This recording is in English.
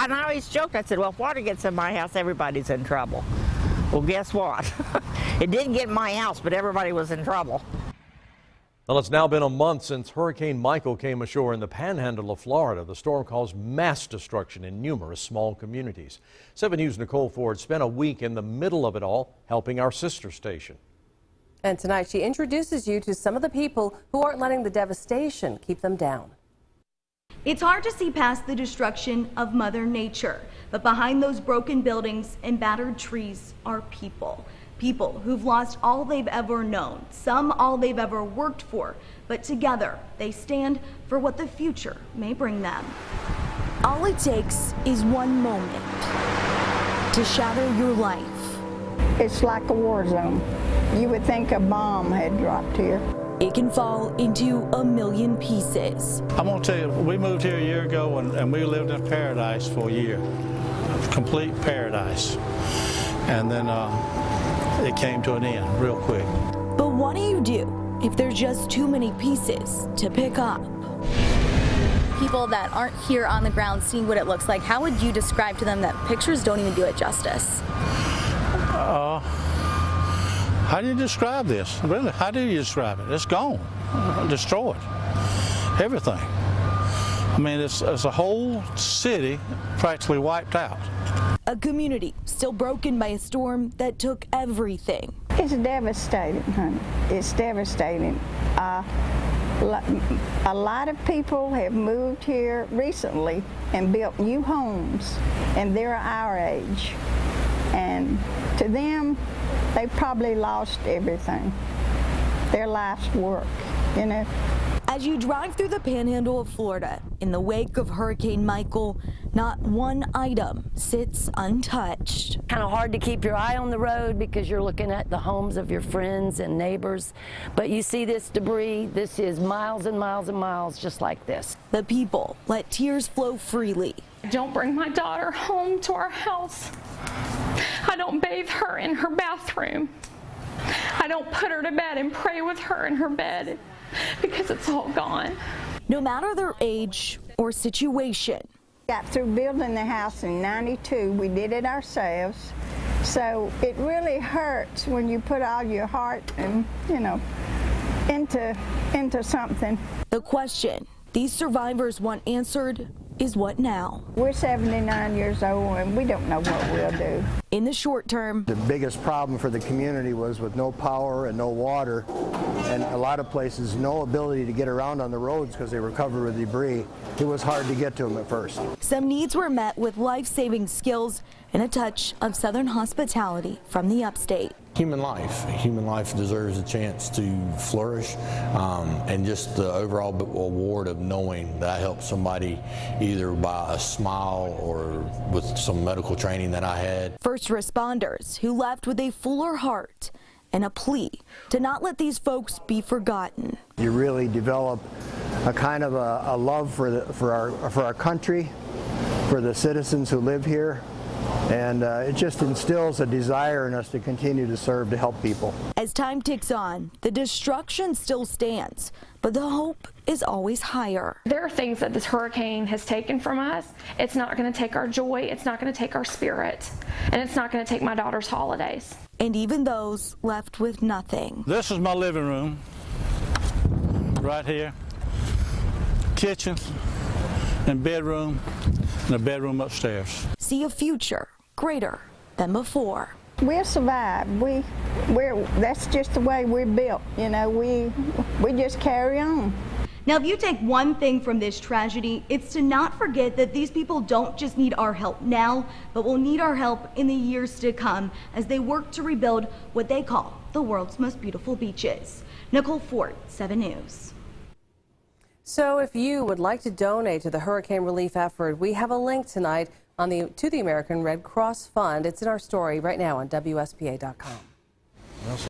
And I always joked, I said, well, if water gets in my house, everybody's in trouble. Well, guess what? It didn't get in my house, but everybody was in trouble. Well, it's now been a month since Hurricane Michael came ashore in the panhandle of Florida. The storm caused mass destruction in numerous small communities. 7 News' Nicole Ford spent a week in the middle of it all, helping our sister station. And tonight she introduces you to some of the people who aren't letting the devastation keep them down. It's hard to see past the destruction of Mother Nature, but behind those broken buildings and battered trees are people. People who've lost all they've ever known, some all they've ever worked for, but together they stand for what the future may bring them. All it takes is one moment to shatter your life. It's like a war zone. You would think a bomb had dropped here. It can fall into a million pieces. I'm going to tell you, we moved here a year ago and we lived in paradise for a year. Complete paradise. And then it came to an end real quick. But what do you do if there's just too many pieces to pick up? People that aren't here on the ground seeing what it looks like, how would you describe to them that pictures don't even do it justice? How do you describe this? Really, how do you describe it? It's gone, destroyed, everything. I mean, it's a whole city practically wiped out. A community still broken by a storm that took everything. It's devastating, honey. It's devastating. A lot of people have moved here recently and built new homes, and they're our age. And to them, they probably lost everything, their life's work, you know. As you drive through the panhandle of Florida in the wake of Hurricane Michael, not one item sits untouched. Kind of hard to keep your eye on the road because you're looking at the homes of your friends and neighbors. But you see this debris, this is miles and miles and miles just like this. The people let tears flow freely. Don't bring my daughter home to our house. I don't bathe her in her bathroom. I don't put her to bed and pray with her in her bed because it's all gone. No matter their age or situation. Got through building the house in '92. We did it ourselves. So it really hurts when you put all your heart and, you know, into something. The question these survivors want answered is what now? We're 79 years old and we don't know what we'll do. In the short term, the biggest problem for the community was with no power and no water, and a lot of places no ability to get around on the roads because they were covered with debris. It was hard to get to them at first. Some needs were met with life-saving skills and a touch of Southern hospitality from the upstate. Human life deserves a chance to flourish, and just the overall award of knowing that I helped somebody either by a smile or with some medical training that I had. First responders who left with a fuller heart and a plea to not let these folks be forgotten. You really develop a kind of a love for our country, for the citizens who live here. And it just instills a desire in us to continue to serve, to help people. As time ticks on, the destruction still stands, but the hope is always higher. There are things that this hurricane has taken from us. It's not going to take our joy, it's not going to take our spirit, and it's not going to take my daughter's holidays. And even those left with nothing. This is my living room, right here, kitchen and bedroom, and a bedroom upstairs. See a future greater than before. We'll survive. That's just the way we're built. You know, we just carry on. Now, if you take one thing from this tragedy, it's to not forget that these people don't just need our help now, but will need our help in the years to come as they work to rebuild what they call the world's most beautiful beaches. Nicole Ford, 7 News. So if you would like to donate to the hurricane relief effort, we have a link tonight to the American Red Cross Fund. It's in our story right now on WSPA.com.